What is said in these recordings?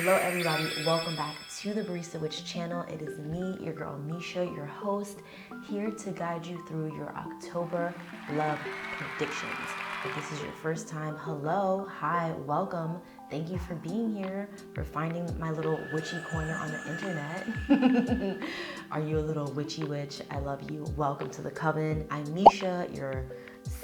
Hello everybody, welcome back to the Barista Witch channel. It is me, your girl Misha, your host, here to guide you through your October love predictions. If this is your first time, hello, hi, welcome. Thank you for being here, for finding my little witchy corner on the internet. Are you a little witchy witch? I love you. Welcome to the coven. I'm Misha, your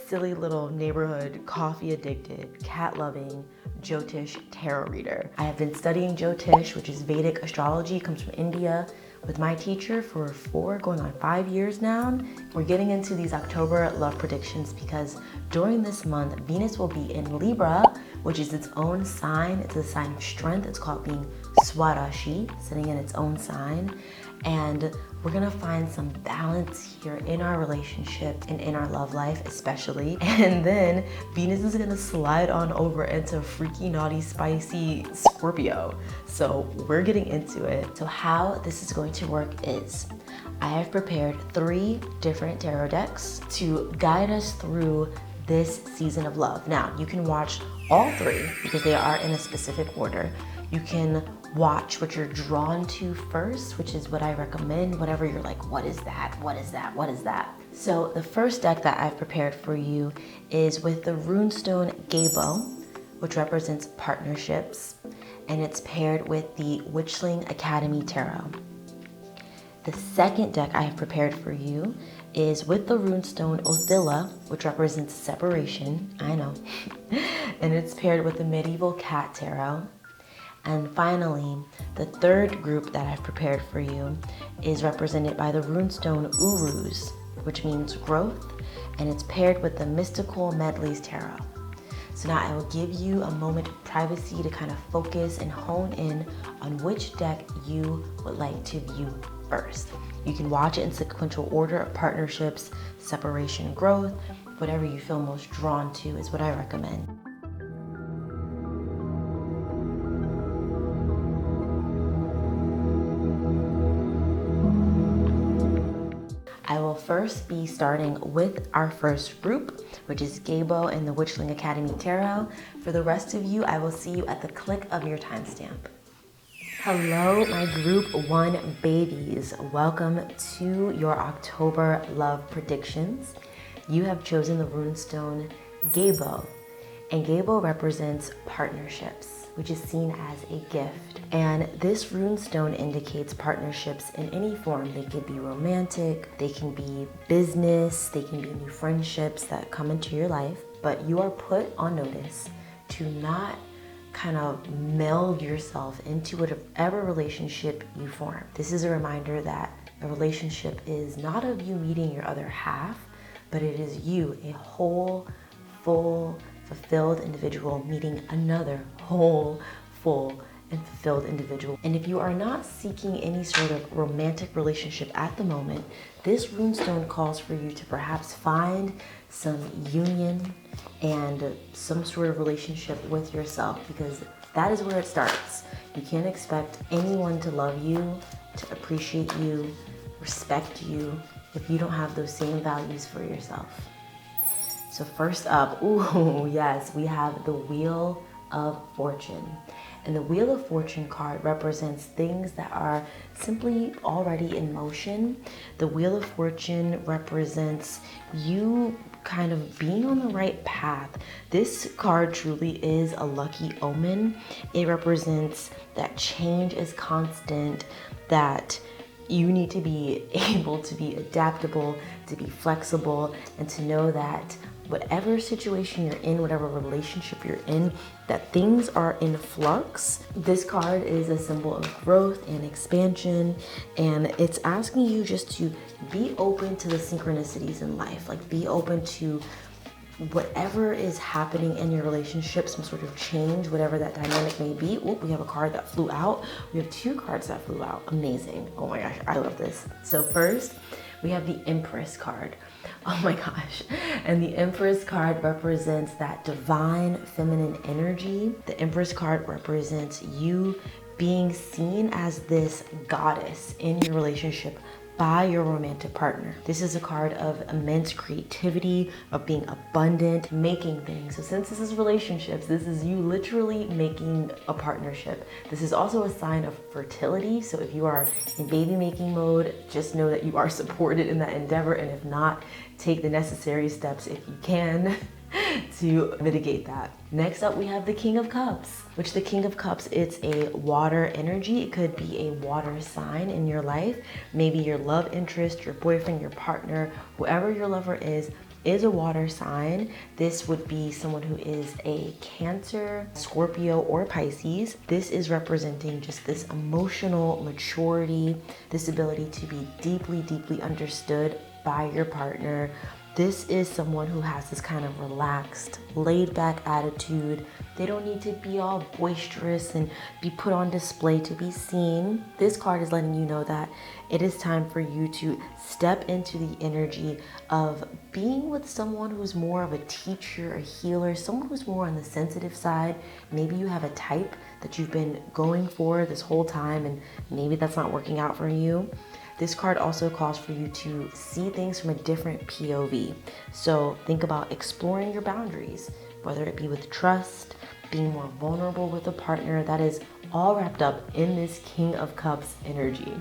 silly little neighborhood, coffee addicted, cat loving, Jyotish tarot reader. I have been studying Jyotish, which is Vedic astrology, comes from India, with my teacher for 4 going on 5 years now. We're getting into these October love predictions because during this month, Venus will be in Libra, which is its own sign. It's a sign of strength. It's called being Swarashi, sitting in its own sign. And we're gonna find some balance here in our relationship and in our love life, especially. And then Venus is gonna slide on over into freaky, naughty, spicy Scorpio. So we're getting into it. So how this is going to work is, I have prepared 3 different tarot decks to guide us through this season of love. Now, you can watch all 3 because they are in a specific order. You can watch what you're drawn to first, which is what I recommend, whatever you're like, what is that? What is that? What is that? So the first deck that I've prepared for you is with the runestone Gabo, which represents partnerships, and it's paired with the Witchling Academy Tarot. The second deck I have prepared for you is with the runestone Othilla, which represents separation, I know, and it's paired with the Medieval Cat Tarot. And finally, the third group that I've prepared for you is represented by the runestone Uruz, which means growth, and it's paired with the Mystical Medleys Tarot. So now I will give you a moment of privacy to kind of focus and hone in on which deck you would like to view first. You can watch it in sequential order of partnerships, separation, growth, whatever you feel most drawn to is what I recommend. I will first be starting with our first group, which is Gabo and the Witchling Academy Tarot. For the rest of you, I will see you at the click of your timestamp. Hello, my group 1 babies. Welcome to your October love predictions. You have chosen the runestone Gabo, and Gabo represents partnerships, which is seen as a gift. And this runestone indicates partnerships in any form. They could be romantic, they can be business, they can be new friendships that come into your life, but you are put on notice to not kind of meld yourself into whatever relationship you form. This is a reminder that a relationship is not of you meeting your other half, but it is you, a whole, full, fulfilled individual meeting another whole, full, and fulfilled individual. And if you are not seeking any sort of romantic relationship at the moment, this runestone calls for you to perhaps find some union and some sort of relationship with yourself, because that is where it starts. You can't expect anyone to love you, to appreciate you, respect you, if you don't have those same values for yourself. So first up, ooh, yes, we have the Wheel of Fortune. And the Wheel of Fortune card represents things that are simply already in motion. The Wheel of Fortune represents you kind of being on the right path. This card truly is a lucky omen. It represents that change is constant, that you need to be able to be adaptable, to be flexible, and to know that whatever situation you're in, whatever relationship you're in, that things are in flux. This card is a symbol of growth and expansion, and it's asking you just to be open to the synchronicities in life. Like, be open to whatever is happening in your relationship, some sort of change, whatever that dynamic may be. Oh, we have a card that flew out. We have 2 cards that flew out. Amazing. Oh my gosh, I love this. So first, we have the Empress card. Oh my gosh. And the Empress card represents that divine feminine energy. The Empress card represents you being seen as this goddess in your relationship, by your romantic partner. This is a card of immense creativity, of being abundant, making things. So since this is relationships, this is you literally making a partnership. This is also a sign of fertility. So if you are in baby making mode, just know that you are supported in that endeavor. And if not, take the necessary steps if you can to mitigate that. Next up, we have the King of Cups, which the King of Cups, it's a water energy. It could be a water sign in your life. Maybe your love interest, your boyfriend, your partner, whoever your lover is a water sign. This would be someone who is a Cancer, Scorpio, or Pisces. This is representing just this emotional maturity, this ability to be deeply, deeply understood by your partner. This is someone who has this kind of relaxed, laid back attitude. They don't need to be all boisterous and be put on display to be seen. This card is letting you know that it is time for you to step into the energy of being with someone who's more of a teacher, a healer, someone who's more on the sensitive side. Maybe you have a type that you've been going for this whole time and maybe that's not working out for you. This card also calls for you to see things from a different POV. So think about exploring your boundaries, whether it be with trust, being more vulnerable with a partner. That is all wrapped up in this King of Cups energy.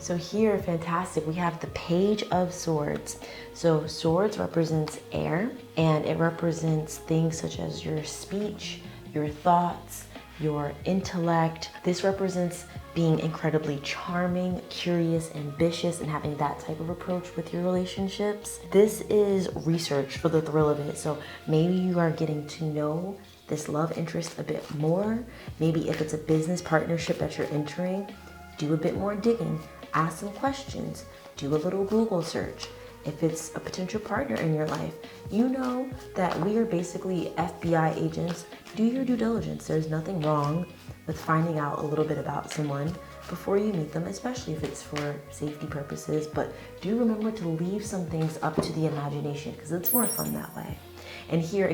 So here, fantastic, we have the Page of Swords. So swords represents air, and it represents things such as your speech, your thoughts, your intellect. This represents being incredibly charming, curious, ambitious, and having that type of approach with your relationships. This is research for the thrill of it. So maybe you are getting to know this love interest a bit more. Maybe if it's a business partnership that you're entering, do a bit more digging, ask some questions, do a little Google search. If it's a potential partner in your life, you know that we are basically FBI agents. Do your due diligence. There's nothing wrong with finding out a little bit about someone before you meet them, especially if it's for safety purposes. But do remember to leave some things up to the imagination because it's more fun that way. And here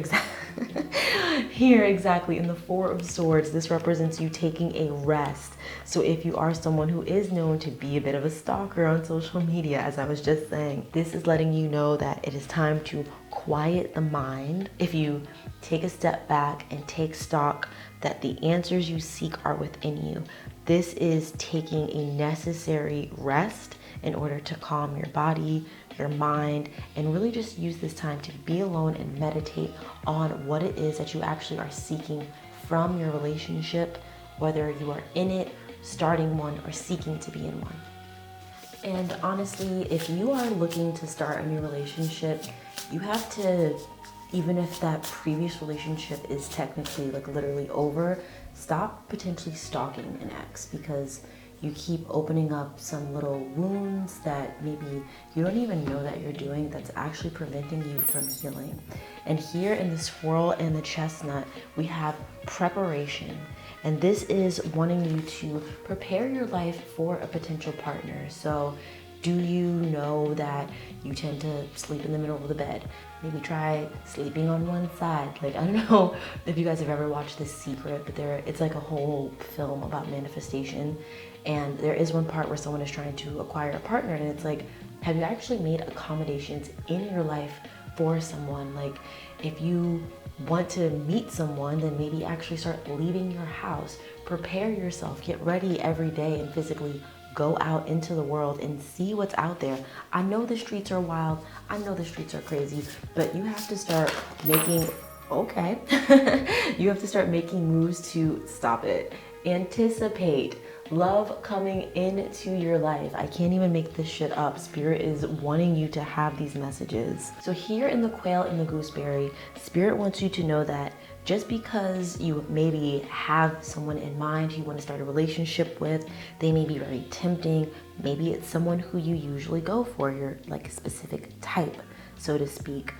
exactly in the Four of Swords, this represents you taking a rest. So if you are someone who is known to be a bit of a stalker on social media, as I was just saying, this is letting you know that it is time to quiet the mind. If you take a step back and take stock that the answers you seek are within you, this is taking a necessary rest in order to calm your body, your mind, and really just use this time to be alone and meditate on what it is that you actually are seeking from your relationship, whether you are in it, starting one, or seeking to be in one. And honestly, if you are looking to start a new relationship, you have to, even if that previous relationship is technically like literally over, stop potentially stalking an ex because you keep opening up some little wounds that maybe you don't even know that you're doing that's actually preventing you from healing. And here in the swirl and the chestnut, we have preparation. And this is wanting you to prepare your life for a potential partner. So do you know that you tend to sleep in the middle of the bed? Maybe try sleeping on one side. Like, I don't know if you guys have ever watched The Secret, but it's like a whole film about manifestation. And there is one part where someone is trying to acquire a partner, and it's like, have you actually made accommodations in your life for someone? Like, if you want to meet someone, then maybe actually start leaving your house. Prepare yourself, get ready every day, and physically go out into the world and see what's out there. I know the streets are wild, I know the streets are crazy, but you have to start making, you have to start making moves to stop it. Anticipate love coming into your life. I can't even make this shit up. Spirit is wanting you to have these messages. So here in the Quail and the Gooseberry, Spirit wants you to know that just because you maybe have someone in mind who you want to start a relationship with, they may be very tempting. Maybe it's someone who you usually go for. You're like a specific type, so to speak.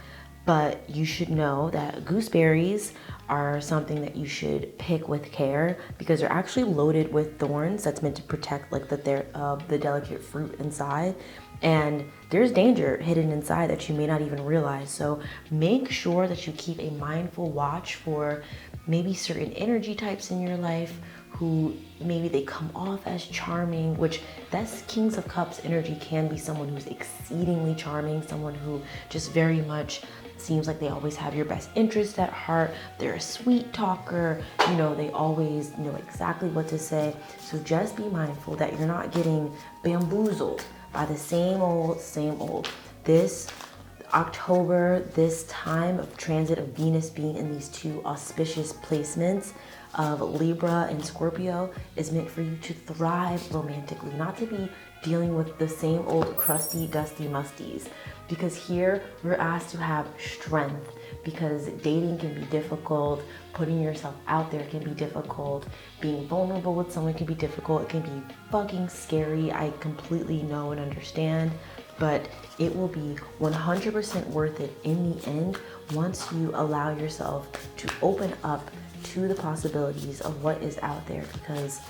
But you should know that gooseberries are something that you should pick with care because they're actually loaded with thorns that's meant to protect like the delicate fruit inside. And there's danger hidden inside that you may not even realize. So make sure that you keep a mindful watch for maybe certain energy types in your life who maybe they come off as charming, which that's Kings of Cups energy, can be someone who's exceedingly charming, someone who just very much seems like they always have your best interest at heart. They're a sweet talker, you know, they always know exactly what to say. So just be mindful that you're not getting bamboozled by the same old, same old. This October, this time of transit of Venus being in these two auspicious placements of Libra and Scorpio is meant for you to thrive romantically, not to be dealing with the same old crusty, dusty musties. Because here we're asked to have strength, because dating can be difficult, putting yourself out there can be difficult, being vulnerable with someone can be difficult, it can be fucking scary. I completely know and understand, but it will be 100% worth it in the end once you allow yourself to open up to the possibilities of what is out there. Because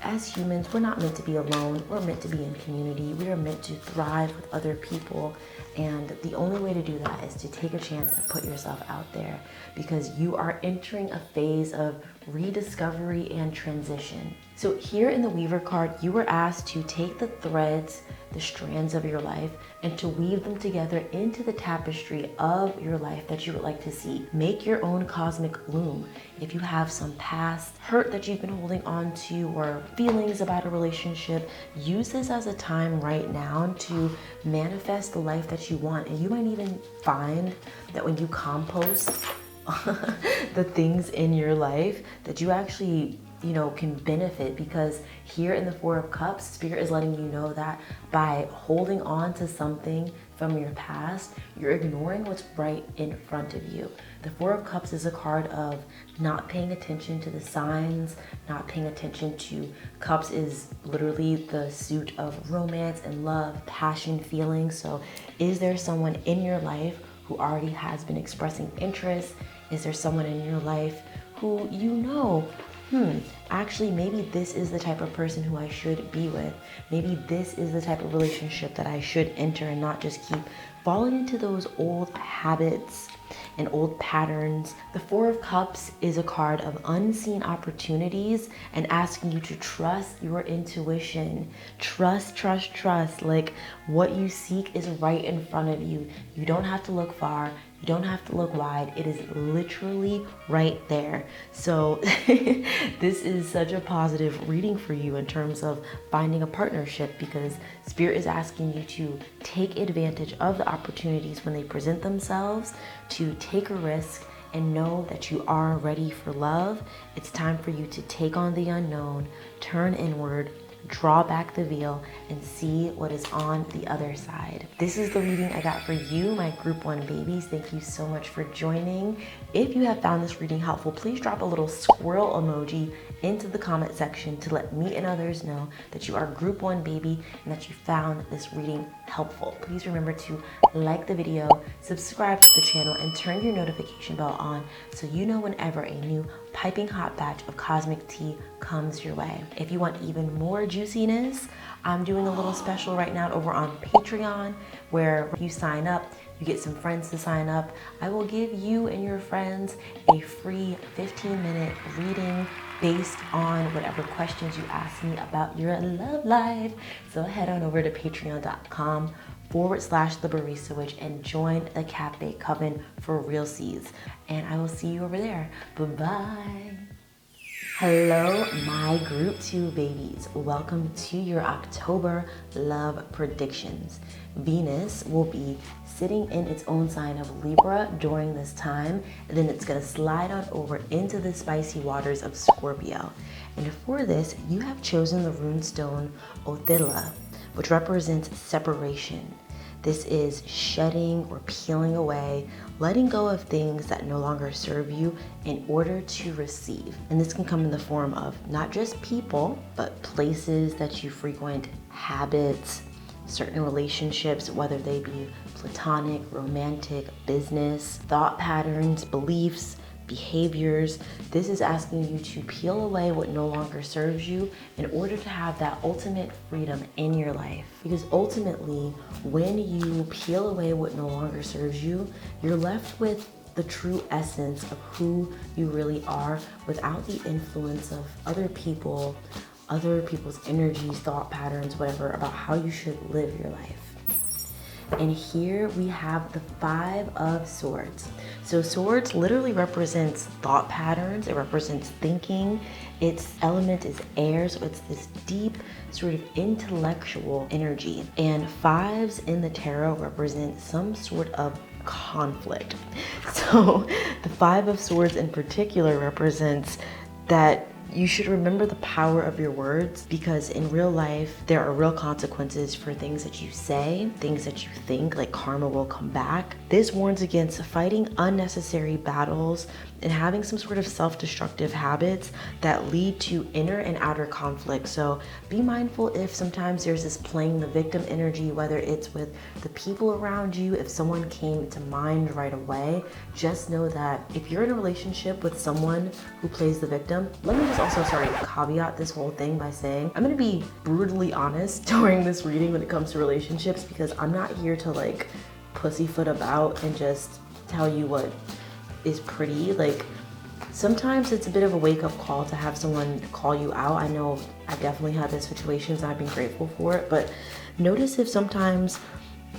as humans, we're not meant to be alone. We're meant to be in community. We are meant to thrive with other people. And the only way to do that is to take a chance and put yourself out there, because you are entering a phase of rediscovery and transition. So here in the Weaver card, you were asked to take the threads, the strands of your life, and to weave them together into the tapestry of your life that you would like to see. Make your own cosmic loom. If you have some past hurt that you've been holding on to, or feelings about a relationship, use this as a time right now to manifest the life that you want. And you might even find that when you compost the things in your life, that you actually, you know, can benefit. Because here in the Four of Cups, Spirit is letting you know that by holding on to something from your past, you're ignoring what's right in front of you. The Four of Cups is a card of not paying attention to the signs, not paying attention to, Cups is literally the suit of romance and love, passion, feelings. So is there someone in your life who already has been expressing interest? Is there someone in your life who you know, actually maybe this is the type of person who I should be with. Maybe this is the type of relationship that I should enter, and not just keep falling into those old habits and old patterns. The Four of Cups is a card of unseen opportunities and asking you to trust your intuition. Trust, trust, trust. Like, what you seek is right in front of you. You don't have to look far. You don't have to look wide. It is literally right there. So this is such a positive reading for you in terms of finding a partnership, because Spirit is asking you to take advantage of the opportunities when they present themselves, to take a risk and know that you are ready for love. It's time for you to take on the unknown, turn inward, draw back the veil, and see what is on the other side. This is the reading I got for you, my Group 1 babies. Thank you so much for joining. If you have found this reading helpful, please drop a little squirrel emoji into the comment section to let me and others know that you are Group 1 baby and that you found this reading helpful. Please remember to like the video, subscribe to the channel, and turn your notification bell on so you know whenever a new piping hot batch of cosmic tea comes your way. If you want even more juiciness, I'm doing a little special right now over on Patreon, where you sign up, you get some friends to sign up. I will give you and your friends a free 15-minute reading based on whatever questions you ask me about your love life. So head on over to patreon.com/The Barista Witch and join the Cafe Coven for real seeds. And I will see you over there. Bye-bye. Hello, my Group 2 babies. Welcome to your October love predictions. Venus will be sitting in its own sign of Libra during this time, and then it's gonna slide on over into the spicy waters of Scorpio. And for this, you have chosen the runestone Othila, which represents separation. This is shedding or peeling away, letting go of things that no longer serve you in order to receive. And this can come in the form of not just people, but places that you frequent, habits, certain relationships, whether they be platonic, romantic, business, thought patterns, beliefs, behaviors. This is asking you to peel away what no longer serves you in order to have that ultimate freedom in your life. Because ultimately, when you peel away what no longer serves you, you're left with the true essence of who you really are without the influence of other people's energies, thought patterns, whatever, about how you should live your life. And here we have the Five of Swords. So swords literally represents thought patterns. It represents thinking. Its element is air, so it's this deep sort of intellectual energy. And fives in the tarot represent some sort of conflict. So the Five of Swords in particular represents that you should remember the power of your words, because in real life, there are real consequences for things that you say, things that you think, like karma will come back. This warns against fighting unnecessary battles and having some sort of self-destructive habits that lead to inner and outer conflict. So be mindful if sometimes there's this playing the victim energy, whether it's with the people around you. If someone came to mind right away, just know that if you're in a relationship with someone who plays the victim, let me just also caveat this whole thing by saying I'm gonna be brutally honest during this reading when it comes to relationships, because I'm not here to like pussyfoot about and just tell you what is pretty. Like, sometimes it's a bit of a wake-up call to have someone call you out. I know I definitely had those situations and I've been grateful for it, but notice if sometimes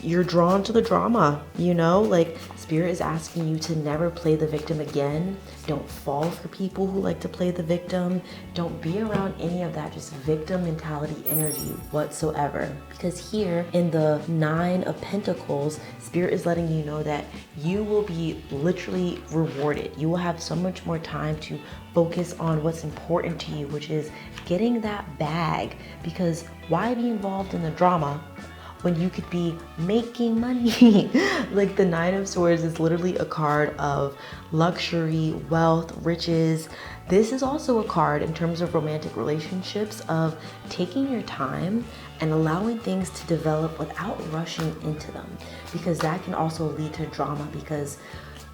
you're drawn to the drama, you know? Like, Spirit is asking you to never play the victim again. Don't fall for people who like to play the victim. Don't be around any of that just victim mentality energy whatsoever. Because here in the Nine of Pentacles, Spirit is letting you know that you will be literally rewarded. You will have so much more time to focus on what's important to you, which is getting that bag. Because why be involved in the drama when you could be making money? Like, the Nine of Swords is literally a card of luxury, wealth, riches. This is also a card in terms of romantic relationships of taking your time and allowing things to develop without rushing into them, because that can also lead to drama. Because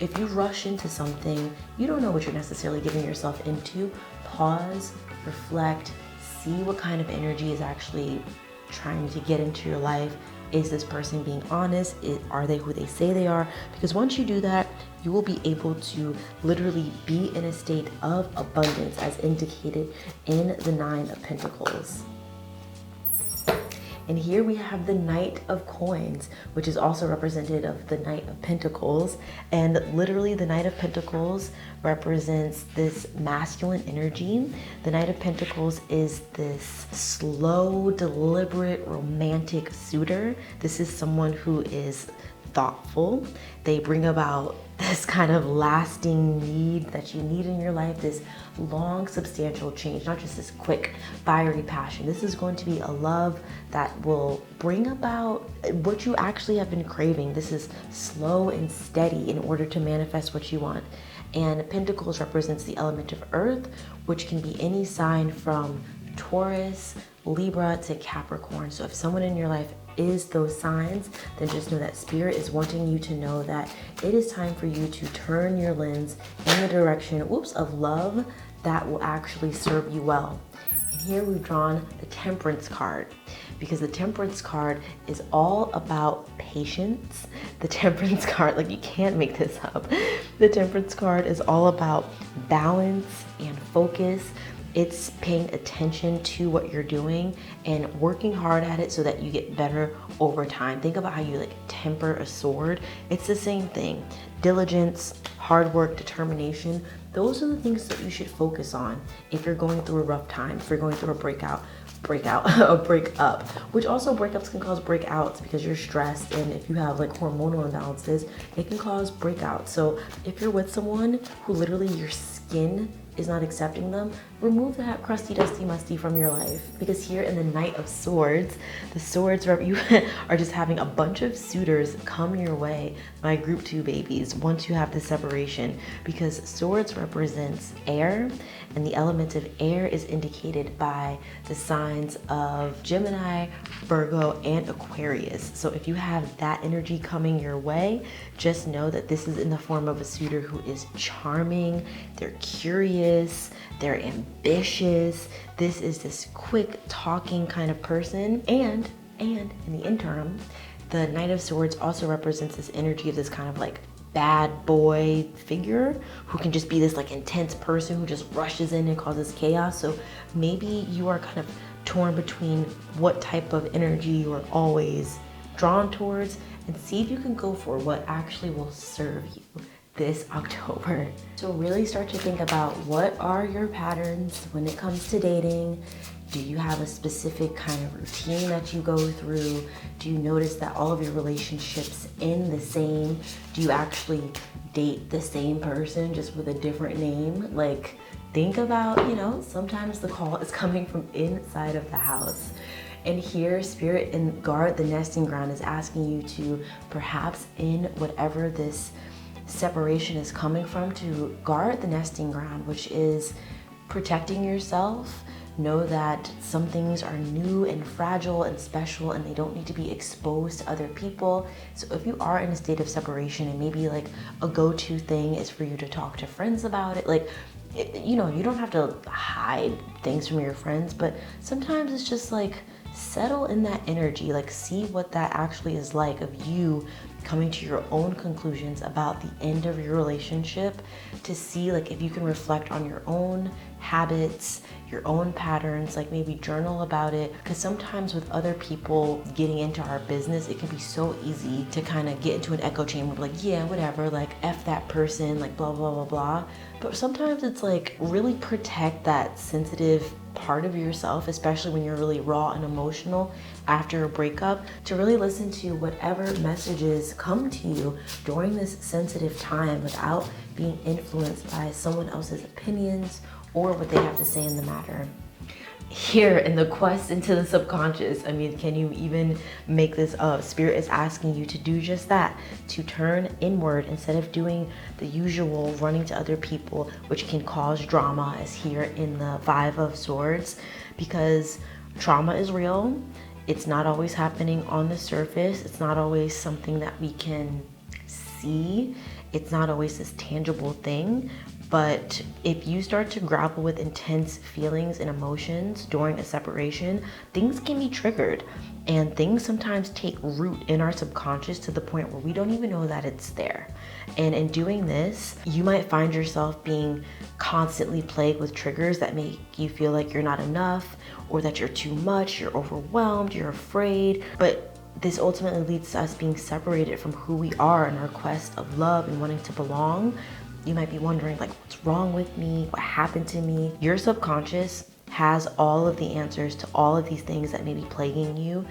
if you rush into something, you don't know what you're necessarily getting yourself into. Pause, reflect, see what kind of energy is actually trying to get into your life. Is this person being honest? Are they who they say they are? Because once you do that, you will be able to literally be in a state of abundance, as indicated in the Nine of Pentacles. And here we have the Knight of Coins, which is also representative of the Knight of Pentacles. And literally the Knight of Pentacles represents this masculine energy. The Knight of Pentacles is this slow, deliberate, romantic suitor. This is someone who is thoughtful. They bring about this kind of lasting need that you need in your life, this long, substantial change, not just this quick, fiery passion. This is going to be a love that will bring about what you actually have been craving. This is slow and steady in order to manifest what you want. And Pentacles represents the element of earth, which can be any sign from Taurus, Libra to Capricorn. So if someone in your life is those signs, then just know that Spirit is wanting you to know that it is time for you to turn your lens in the direction, of love that will actually serve you well. And here we've drawn the Temperance card, because the Temperance card is all about patience. The Temperance card, like, you can't make this up. The Temperance card is all about balance and focus. It's paying attention to what you're doing and working hard at it so that you get better over time. Think about how you like temper a sword. It's the same thing. Diligence, hard work, determination. Those are the things that you should focus on if you're going through a rough time, if you're going through a breakup, which also breakups can cause breakouts because you're stressed, and if you have like hormonal imbalances, it can cause breakouts. So if you're with someone who literally your skin is not accepting them, remove that crusty, dusty, musty from your life. Because here in the Knight of Swords, the swords, you are just having a bunch of suitors come your way, my group 2 babies, once you have this separation. Because swords represents air, and the element of air is indicated by the signs of Gemini, Virgo, and Aquarius. So if you have that energy coming your way, just know that this is in the form of a suitor who is charming, they're curious, they're ambitious. This is this quick talking kind of person. And in the interim, the Knight of Swords also represents this energy of this kind of like bad boy figure who can just be this like intense person who just rushes in and causes chaos. So maybe you are kind of torn between what type of energy you are always drawn towards, and see if you can go for what actually will serve you this October. So really start to think about, what are your patterns when it comes to dating? Do you have a specific kind of routine that you go through? Do you notice that all of your relationships end the same? Do you actually date the same person just with a different name? Like, think about, sometimes the call is coming from inside of the house. And here, Spirit and Guard the Nesting Ground is asking you to, perhaps in whatever this separation is coming from, to guard the nesting ground, which is protecting yourself. Know that some things are new and fragile and special, and they don't need to be exposed to other people. So if you are in a state of separation, and maybe like a go-to thing is for you to talk to friends about it, like, you don't have to hide things from your friends, but sometimes it's just like, settle in that energy, like see what that actually is like, of you coming to your own conclusions about the end of your relationship, to see like if you can reflect on your own habits, your own patterns, like maybe journal about it. Because sometimes with other people getting into our business, it can be so easy to kind of get into an echo chamber of like, yeah, whatever, like F that person, like blah, blah, blah, blah. But sometimes it's like, really protect that sensitive part of yourself, especially when you're really raw and emotional after a breakup, to really listen to whatever messages come to you during this sensitive time without being influenced by someone else's opinions or what they have to say in the matter. Here in the quest into the subconscious, can you even make this up? Spirit is asking you to do just that, to turn inward instead of doing the usual running to other people, which can cause drama, as here in the Five of Swords, because trauma is real. It's not always happening on the surface. It's not always something that we can see. It's not always this tangible thing. But if you start to grapple with intense feelings and emotions during a separation, things can be triggered, and things sometimes take root in our subconscious to the point where we don't even know that it's there. And in doing this, you might find yourself being constantly plagued with triggers that make you feel like you're not enough, or that you're too much, you're overwhelmed, you're afraid. But this ultimately leads to us being separated from who we are in our quest of love and wanting to belong. You might be wondering, like, what's wrong with me? What happened to me? Your subconscious has all of the answers to all of these things that may be plaguing you.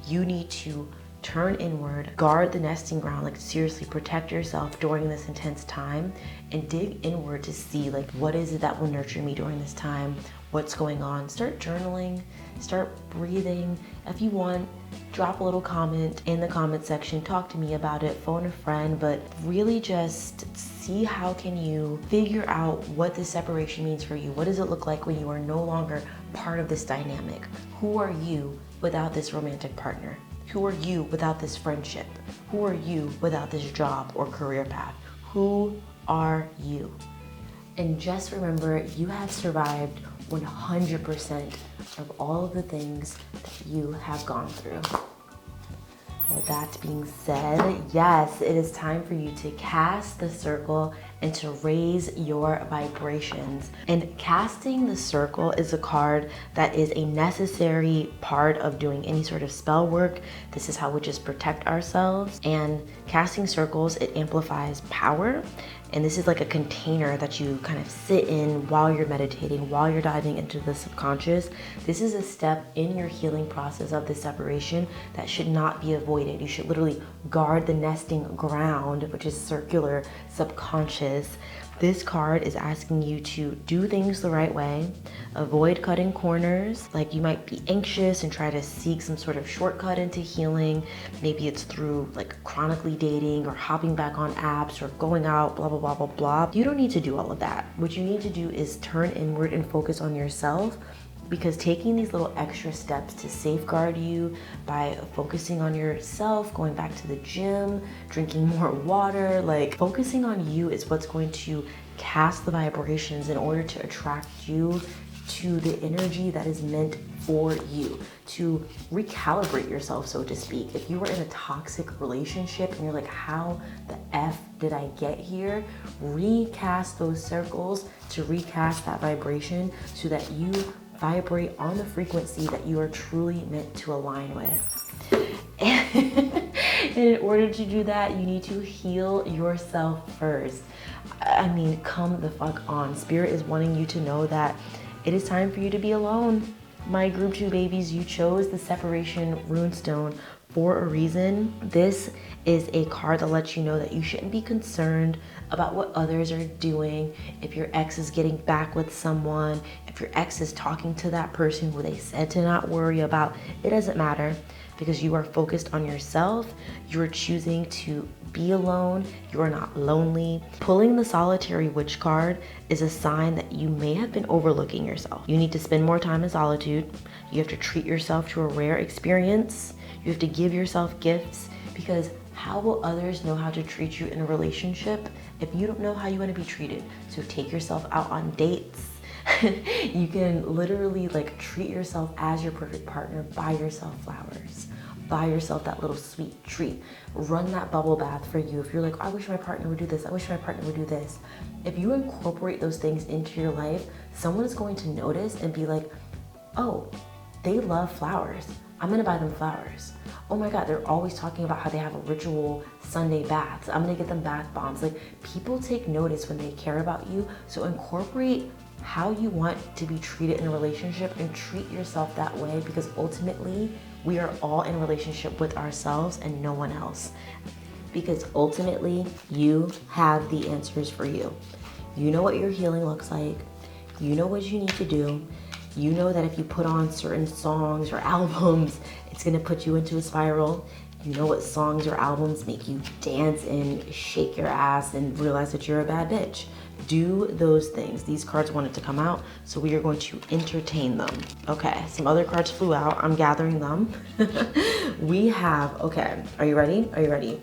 You need to turn inward, guard the nesting ground, like seriously protect yourself during this intense time, and dig inward to see, like, what is it that will nurture me during this time? What's going on? Start journaling, start breathing. If you want, drop a little comment in the comment section, talk to me about it, phone a friend, but really just see how can you figure out what this separation means for you. What does it look like when you are no longer part of this dynamic? Who are you without this romantic partner? Who are you without this friendship? Who are you without this job or career path? Who are you? And just remember, you have survived 100% of all of the things that you have gone through. With that being said, yes, it is time for you to cast the circle and to raise your vibrations. And casting the circle is a card that is a necessary part of doing any sort of spell work. This is how witches protect ourselves. And casting circles, it amplifies power. And this is like a container that you kind of sit in while you're meditating, while you're diving into the subconscious. This is a step in your healing process of this separation that should not be avoided. You should literally guard the nesting ground, which is circular subconscious. This card is asking you to do things the right way, avoid cutting corners. Like, you might be anxious and try to seek some sort of shortcut into healing. Maybe it's through like chronically dating or hopping back on apps or going out, blah, blah, blah, blah, blah. You don't need to do all of that. What you need to do is turn inward and focus on yourself, because taking these little extra steps to safeguard you by focusing on yourself, going back to the gym, drinking more water, like focusing on you is what's going to cast the vibrations in order to attract you to the energy that is meant for you to recalibrate yourself, so to speak. If you were in a toxic relationship and you're like, how the F did I get here? Recast those circles to recast that vibration so that you vibrate on the frequency that you are truly meant to align with. And in order to do that, you need to heal yourself first. I mean, come the fuck on. Spirit is wanting you to know that it is time for you to be alone. My group 2 babies, you chose the separation runestone for a reason. This is a card that lets you know that you shouldn't be concerned about what others are doing. If your ex is getting back with someone, if your ex is talking to that person who they said to not worry about, it doesn't matter, because you are focused on yourself. You are choosing to be alone. You are not lonely. Pulling the solitary witch card is a sign that you may have been overlooking yourself. You need to spend more time in solitude. You have to treat yourself to a rare experience. You have to give yourself gifts, because how will others know how to treat you in a relationship if you don't know how you want to be treated? So take yourself out on dates. You can literally like treat yourself as your perfect partner. Buy yourself flowers. Buy yourself that little sweet treat. Run that bubble bath for you. If you're like, I wish my partner would do this, I wish my partner would do this. If you incorporate those things into your life, someone is going to notice and be like, oh, they love flowers. I'm gonna buy them flowers. Oh my God, they're always talking about how they have a ritual Sunday baths. I'm gonna get them bath bombs. Like, people take notice when they care about you. So incorporate how you want to be treated in a relationship and treat yourself that way, because ultimately we are all in a relationship with ourselves and no one else. Because ultimately you have the answers for you. You know what your healing looks like. You know what you need to do. You know that if you put on certain songs or albums, it's gonna put you into a spiral. You know what songs or albums make you dance and shake your ass and realize that you're a bad bitch. Do those things. These cards wanted to come out, so we are going to entertain them. Okay, some other cards flew out. I'm gathering them. We have, okay, are you ready? Are you ready?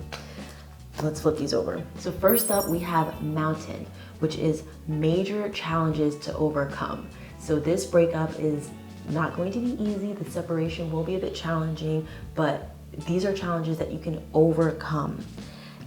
Let's flip these over. So first up, we have Mountain, which is major challenges to overcome. So this breakup is not going to be easy. The separation will be a bit challenging, but these are challenges that you can overcome.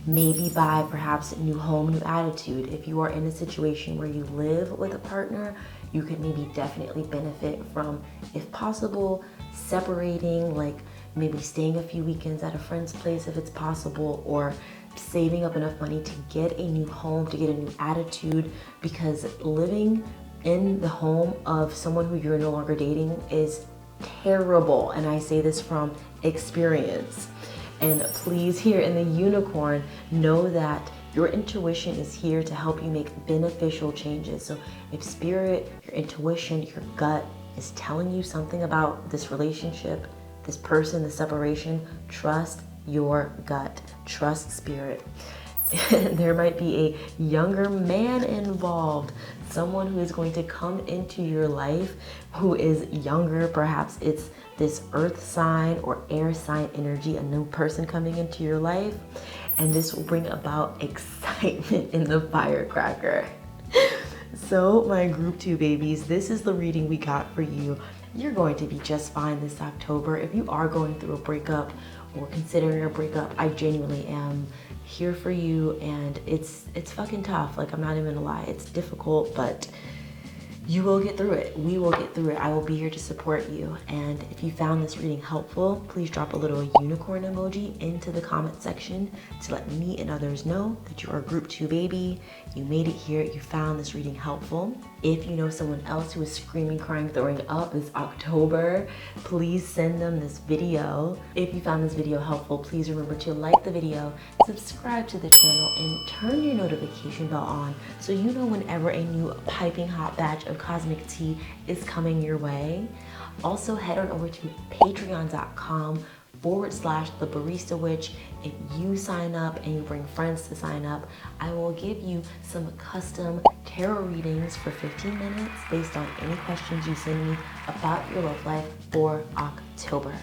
Maybe by perhaps new home, new attitude. If you are in a situation where you live with a partner, you could maybe definitely benefit from, if possible, separating, like maybe staying a few weekends at a friend's place if it's possible, or saving up enough money to get a new home, to get a new attitude, because living in the home of someone who you're no longer dating is terrible. And I say this from experience. And please, here in the unicorn, know that your intuition is here to help you make beneficial changes. So if spirit, your intuition, your gut is telling you something about this relationship, this person, the separation, trust your gut, trust spirit. There might be a younger man involved, someone who is going to come into your life who is younger. Perhaps it's this earth sign or air sign energy, a new person coming into your life, and this will bring about excitement in the firecracker. So my group 2 babies, this is the reading we got for you. You're going to be just fine this October. If you are going through a breakup or considering a breakup, I genuinely am here for you, and it's fucking tough. Like, I'm not even gonna lie, it's difficult, but you will get through it. We will get through it. I will be here to support you. And if you found this reading helpful, please drop a little unicorn emoji into the comment section to let me and others know that you are a group 2 baby. You made it here. You found this reading helpful. If you know someone else who is screaming, crying, throwing up this October, please send them this video. If you found this video helpful, please remember to like the video, subscribe to the channel, and turn your notification bell on so you know whenever a new piping hot batch of cosmic tea is coming your way. Also, head on over to patreon.com/the barista witch. If you sign up and you bring friends to sign up, I will give you some custom tarot readings for 15 minutes based on any questions you send me about your love life for October.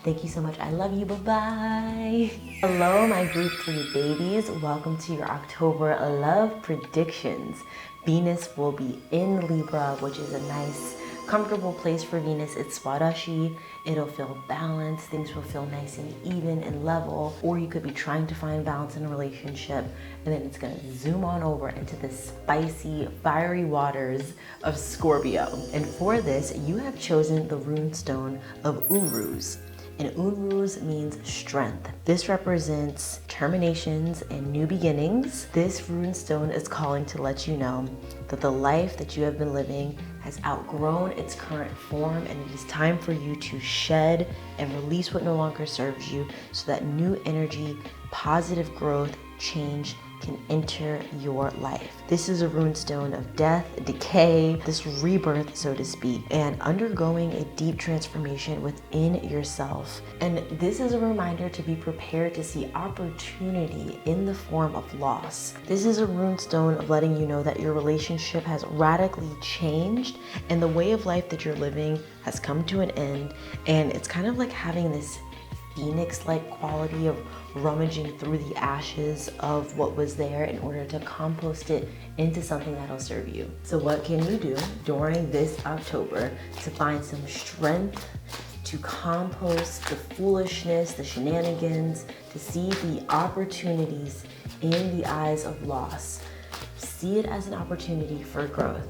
Thank you so much. I love you. Bye-bye. Hello, my group 3 babies. Welcome to your October love predictions. Venus will be in Libra, which is a nice comfortable place for Venus. It's Swadashi. It'll feel balanced. Things will feel nice and even and level. Or you could be trying to find balance in a relationship, and then it's gonna zoom on over into the spicy, fiery waters of Scorpio. And for this, you have chosen the rune stone of Uruz. And Uruz means strength. This represents terminations and new beginnings. This rune stone is calling to let you know that the life that you have been living has outgrown its current form, and it is time for you to shed and release what no longer serves you so that new energy, positive growth, change can enter your life. This is a rune stone of death, decay, this rebirth, so to speak, and undergoing a deep transformation within yourself. And this is a reminder to be prepared to see opportunity in the form of loss. This is a rune stone of letting you know that your relationship has radically changed and the way of life that you're living has come to an end. And it's kind of like having this phoenix-like quality of rummaging through the ashes of what was there in order to compost it into something that'll serve you. So what can you do during this October to find some strength, to compost the foolishness, the shenanigans, to see the opportunities in the eyes of loss? See it as an opportunity for growth.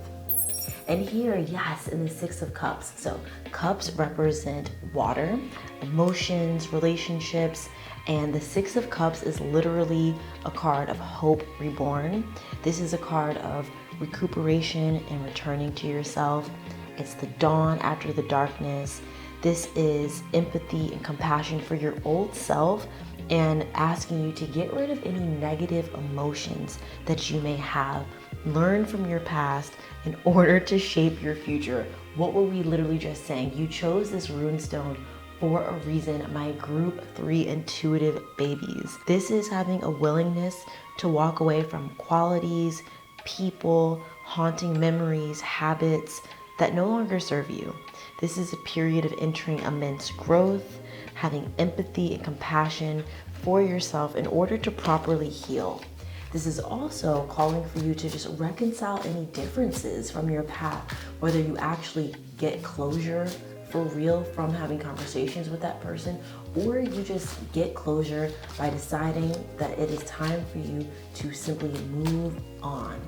And here, yes, in the Six of Cups. So cups represent water, emotions, relationships, and the Six of Cups is literally a card of hope reborn. This is a card of recuperation and returning to yourself. It's the dawn after the darkness. This is empathy and compassion for your old self and asking you to get rid of any negative emotions that you may have. Learn from your past in order to shape your future. What were we literally just saying? You chose this rune stone for a reason, my group 3 intuitive babies. This is having a willingness to walk away from qualities, people, haunting memories, habits that no longer serve you. This is a period of entering immense growth, having empathy and compassion for yourself in order to properly heal. This is also calling for you to just reconcile any differences from your past, whether you actually get closure for real from having conversations with that person, or you just get closure by deciding that it is time for you to simply move on.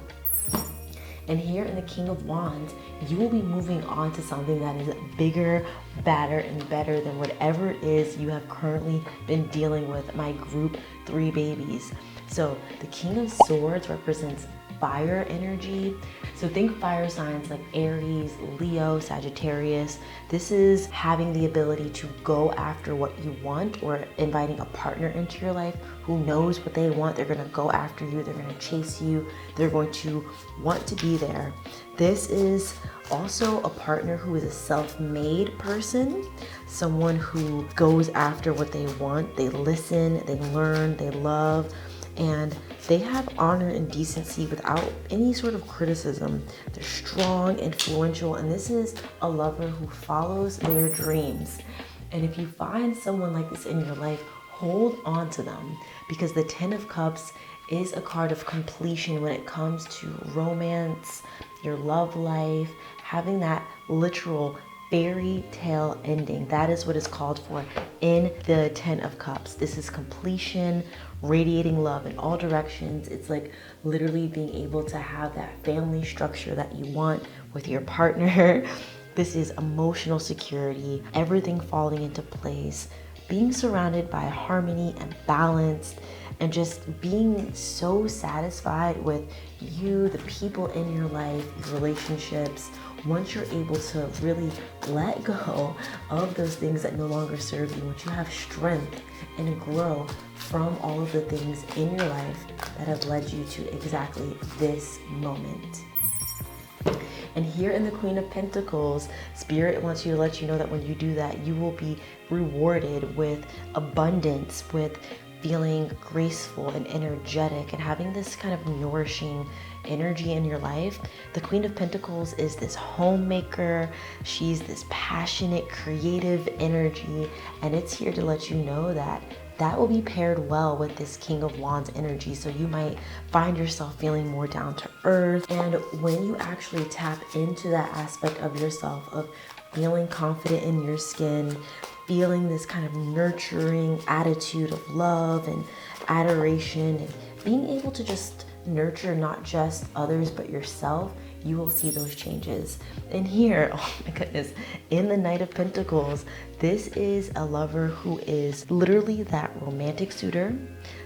And here in the King of Wands, you will be moving on to something that is bigger, badder, and better than whatever it is you have currently been dealing with, my group 3 babies. So the King of Swords represents fire energy. So think fire signs like Aries, Leo, Sagittarius. This is having the ability to go after what you want, or inviting a partner into your life who knows what they want. They're gonna go after you, they're gonna chase you, they're going to want to be there. This is also a partner who is a self-made person, someone who goes after what they want. They listen, they learn, they love, and they have honor and decency without any sort of criticism. They're strong, influential, and this is a lover who follows their dreams. And if you find someone like this in your life, hold on to them, because the 10 of Cups is a card of completion when it comes to romance, your love life, having that literal fairy tale ending. That is what is called for in the 10 of Cups. This is completion, radiating love in all directions. It's like literally being able to have that family structure that you want with your partner. This is emotional security, everything falling into place, being surrounded by harmony and balance, and just being so satisfied with you, the people in your life, your relationships. Once you're able to really let go of those things that no longer serve you, once you have strength and grow from all of the things in your life that have led you to exactly this moment. And here in the Queen of Pentacles, Spirit wants you to let you know that when you do that, you will be rewarded with abundance, with feeling graceful and energetic and having this kind of nourishing energy in your life. The Queen of Pentacles is this homemaker. She's this passionate, creative energy, and it's here to let you know that that will be paired well with this King of Wands energy. So you might find yourself feeling more down to earth. And when you actually tap into that aspect of yourself of feeling confident in your skin, feeling this kind of nurturing attitude of love and adoration, and being able to just nurture not just others but yourself, you will see those changes. And here, oh my goodness, in the Knight of Pentacles, this is a lover who is literally that romantic suitor,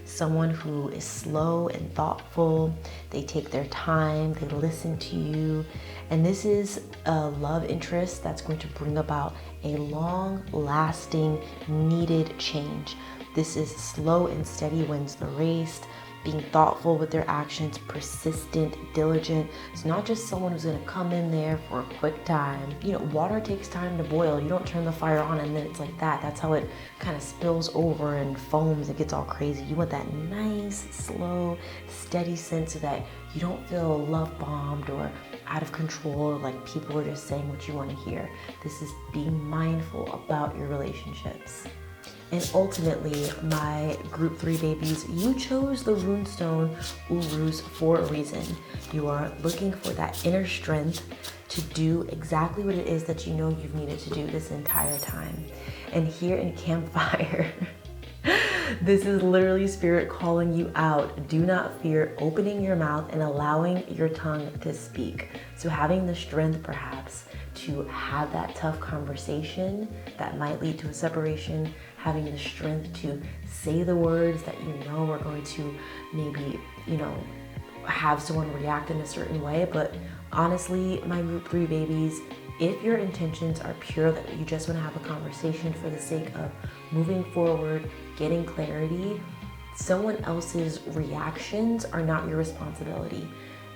someone who is slow and thoughtful. They take their time, they listen to you. And this is a love interest that's going to bring about a long-lasting, needed change. This is slow and steady wins the race, being thoughtful with their actions, persistent, diligent. It's not just someone who's gonna come in there for a quick time. You know, water takes time to boil. You don't turn the fire on and then it's like that. That's how it kind of spills over and foams and gets all crazy. You want that nice, slow, steady sense so that you don't feel love bombed or out of control, or like people are just saying what you want to hear. This is being mindful about your relationships. And ultimately, my group 3 babies, you chose the runestone Uruz for a reason. You are looking for that inner strength to do exactly what it is that you know you've needed to do this entire time. And here in Campfire, this is literally Spirit calling you out. Do not fear opening your mouth and allowing your tongue to speak. So having the strength perhaps to have that tough conversation that might lead to a separation, having the strength to say the words that you know are going to maybe, you know, have someone react in a certain way. But honestly, my group 3 babies, if your intentions are pure, that you just want to have a conversation for the sake of moving forward, getting clarity, someone else's reactions are not your responsibility.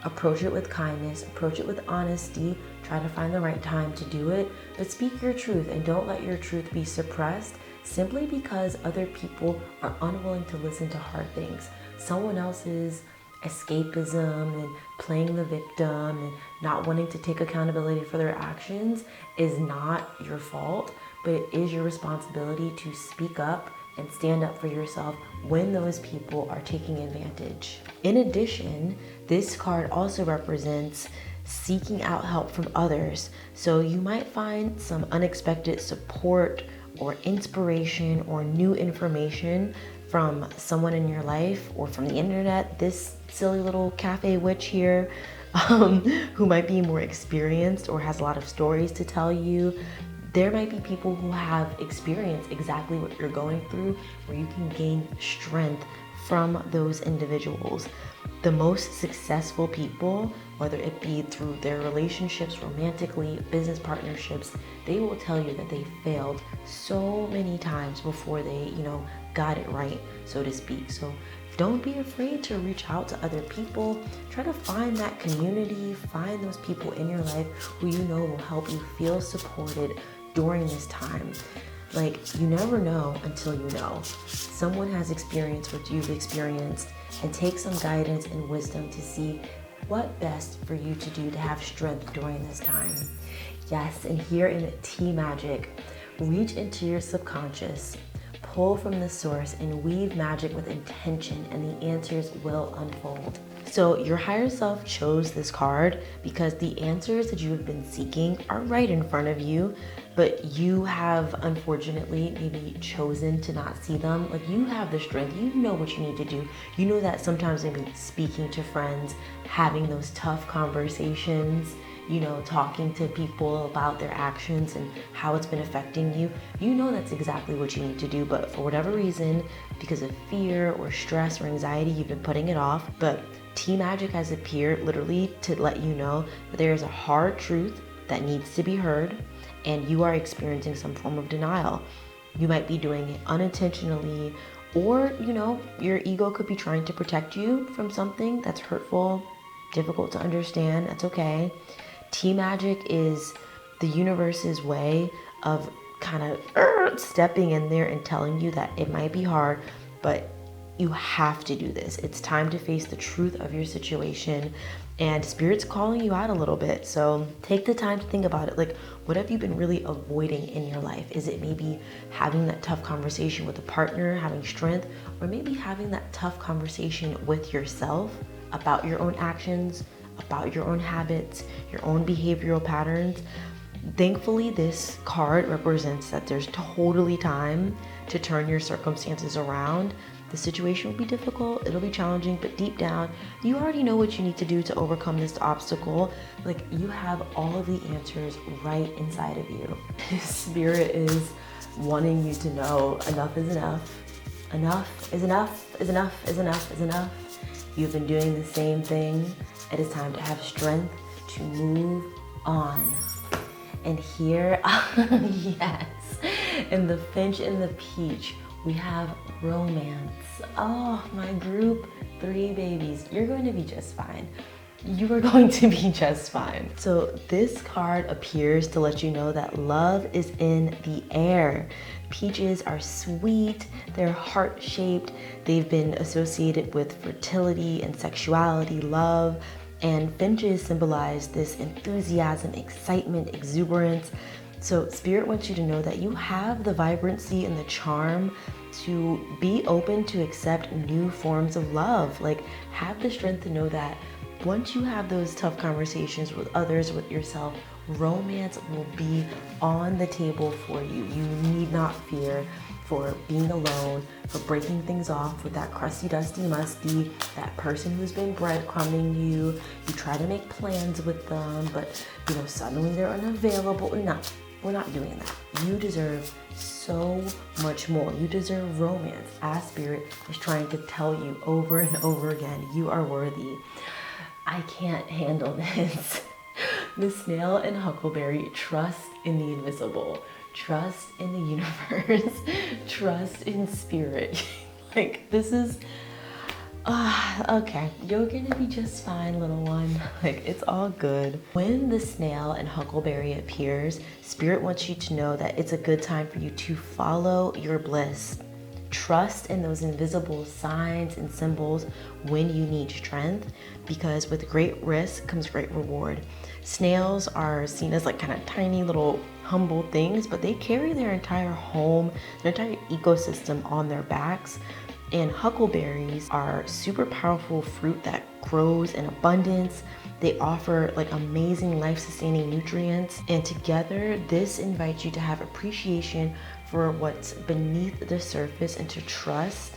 Approach it with kindness, approach it with honesty, try to find the right time to do it, but speak your truth and don't let your truth be suppressed simply because other people are unwilling to listen to hard things. Someone else's escapism and playing the victim and not wanting to take accountability for their actions is not your fault, but it is your responsibility to speak up and stand up for yourself when those people are taking advantage. In addition, this card also represents seeking out help from others. So you might find some unexpected support or inspiration or new information from someone in your life or from the internet. This silly little cafe witch here, who might be more experienced or has a lot of stories to tell you. There might be people who have experienced exactly what you're going through, where you can gain strength from those individuals. The most successful people, whether it be through their relationships, romantically, business partnerships, they will tell you that they failed so many times before they, got it right, so to speak. So don't be afraid to reach out to other people. Try to find that community, find those people in your life who you know will help you feel supported during this time. Like, you never know until you know. Someone has experienced what you've experienced, and take some guidance and wisdom to see what best for you to do to have strength during this time. Yes, and here in Tea Magic, reach into your subconscious, pull from the source, and weave magic with intention, and the answers will unfold. So your higher self chose this card because the answers that you have been seeking are right in front of you, but you have unfortunately maybe chosen to not see them. Like, you have the strength, you know what you need to do. You know that sometimes maybe speaking to friends, having those tough conversations, talking to people about their actions and how it's been affecting you, you know that's exactly what you need to do. But for whatever reason, because of fear or stress or anxiety, you've been putting it off. But Tea Magic has appeared literally to let you know that there is a hard truth that needs to be heard, and you are experiencing some form of denial. You might be doing it unintentionally, or, your ego could be trying to protect you from something that's hurtful, difficult to understand. That's okay. Tea Magic is the universe's way of kind of stepping in there and telling you that it might be hard, but You have to do this. It's time to face the truth of your situation, and Spirit's calling you out a little bit. So take the time to think about it. Like, what have you been really avoiding in your life? Is it maybe having that tough conversation with a partner, having strength, or maybe having that tough conversation with yourself about your own actions, about your own habits, your own behavioral patterns? Thankfully, this card represents that there's totally time to turn your circumstances around. The situation will be difficult, it'll be challenging, but deep down, you already know what you need to do to overcome this obstacle. Like, you have all of the answers right inside of you. Spirit is wanting you to know enough is enough. Enough is enough, is enough, is enough, is enough. You've been doing the same thing. It is time to have strength to move on. And here, yes, in the Finch and the Peach, we have romance. Oh, my group 3 babies. You're going to be just fine. You are going to be just fine. So this card appears to let you know that love is in the air. Peaches are sweet, they're heart-shaped, they've been associated with fertility and sexuality, love, and finches symbolize this enthusiasm, excitement, exuberance. So Spirit wants you to know that you have the vibrancy and the charm to be open to accept new forms of love. Like, have the strength to know that once you have those tough conversations with others, with yourself, romance will be on the table for you. You need not fear for being alone, for breaking things off with that crusty, dusty, musty, that person who's been breadcrumbing you. You try to make plans with them, but suddenly they're unavailable. No, we're not doing that. You deserve so much more. You deserve romance. As Spirit is trying to tell you over and over again, you are worthy. I can't handle this. The snail and huckleberry trust in the invisible, trust in the universe, trust in Spirit. Like, this is, okay, you're gonna be just fine, little one. Like, it's all good. When the snail and huckleberry appears, Spirit wants you to know that it's a good time for you to follow your bliss. Trust in those invisible signs and symbols when you need strength, because with great risk comes great reward. Snails are seen as like kind of tiny little humble things, but they carry their entire home, their entire ecosystem on their backs. And huckleberries are super powerful fruit that grows in abundance. They offer like amazing life-sustaining nutrients, and together this invites you to have appreciation for what's beneath the surface and to trust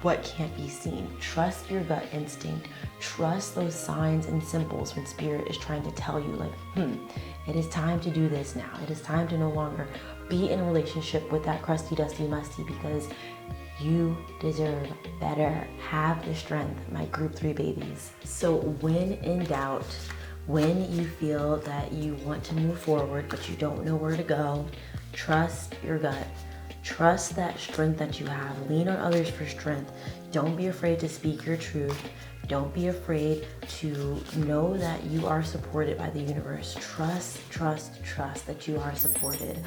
what can't be seen. Trust your gut instinct. Trust those signs and symbols when Spirit is trying to tell you, like, it is time to do this now. It is time to no longer be in a relationship with that crusty, dusty, musty, because you deserve better. Have the strength, my group 3 babies. So when in doubt, when you feel that you want to move forward but you don't know where to go, trust your gut. Trust that strength that you have. Lean on others for strength. Don't be afraid to speak your truth. Don't be afraid to know that you are supported by the universe. Trust that you are supported.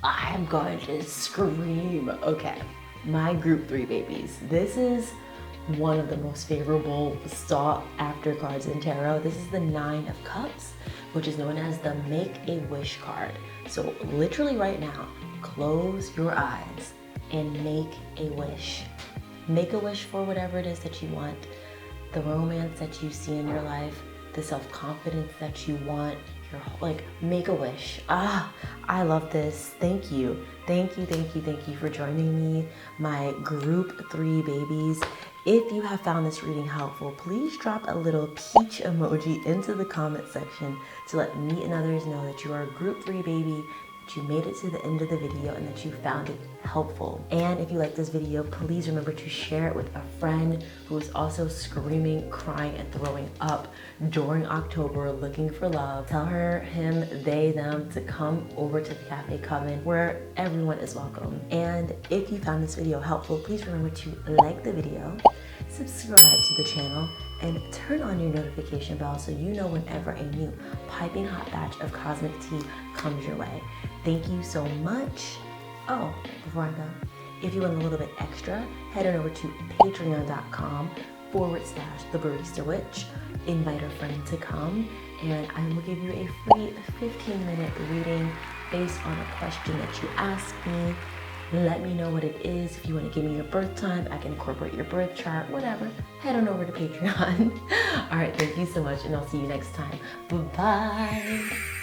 I'm going to scream. Okay, my group 3 babies. This is one of the most favorable sought after cards in tarot. This is the 9 of Cups, which is known as the Make a Wish card. So literally right now, close your eyes and make a wish. Make a wish for whatever it is that you want, the romance that you see in your life, the self-confidence that you want, make a wish. I love this. Thank you for joining me, my group 3 babies. If you have found this reading helpful, please drop a little peach emoji into the comment section to let me and others know that you are a group 3 baby, that you made it to the end of the video, and that you found it helpful. And if you like this video, please remember to share it with a friend who is also screaming, crying, and throwing up during October looking for love. Tell her, him, they, them to come over to the Cafe Coven where everyone is welcome. And if you found this video helpful, please remember to like the video, subscribe to the channel, and turn on your notification bell so you know whenever a new piping hot batch of cosmic tea comes your way. Thank you so much. Oh, before I go, If you want a little bit extra, head on over to patreon.com/The Barista Witch. Invite a friend to come, and I will give you a free 15-minute reading based on a question that you ask me. Let me know what it is. If you want to give me your birth time, I can incorporate your birth chart, whatever. Head on over to Patreon. All right, thank you so much, and I'll see you next time. Bye-bye.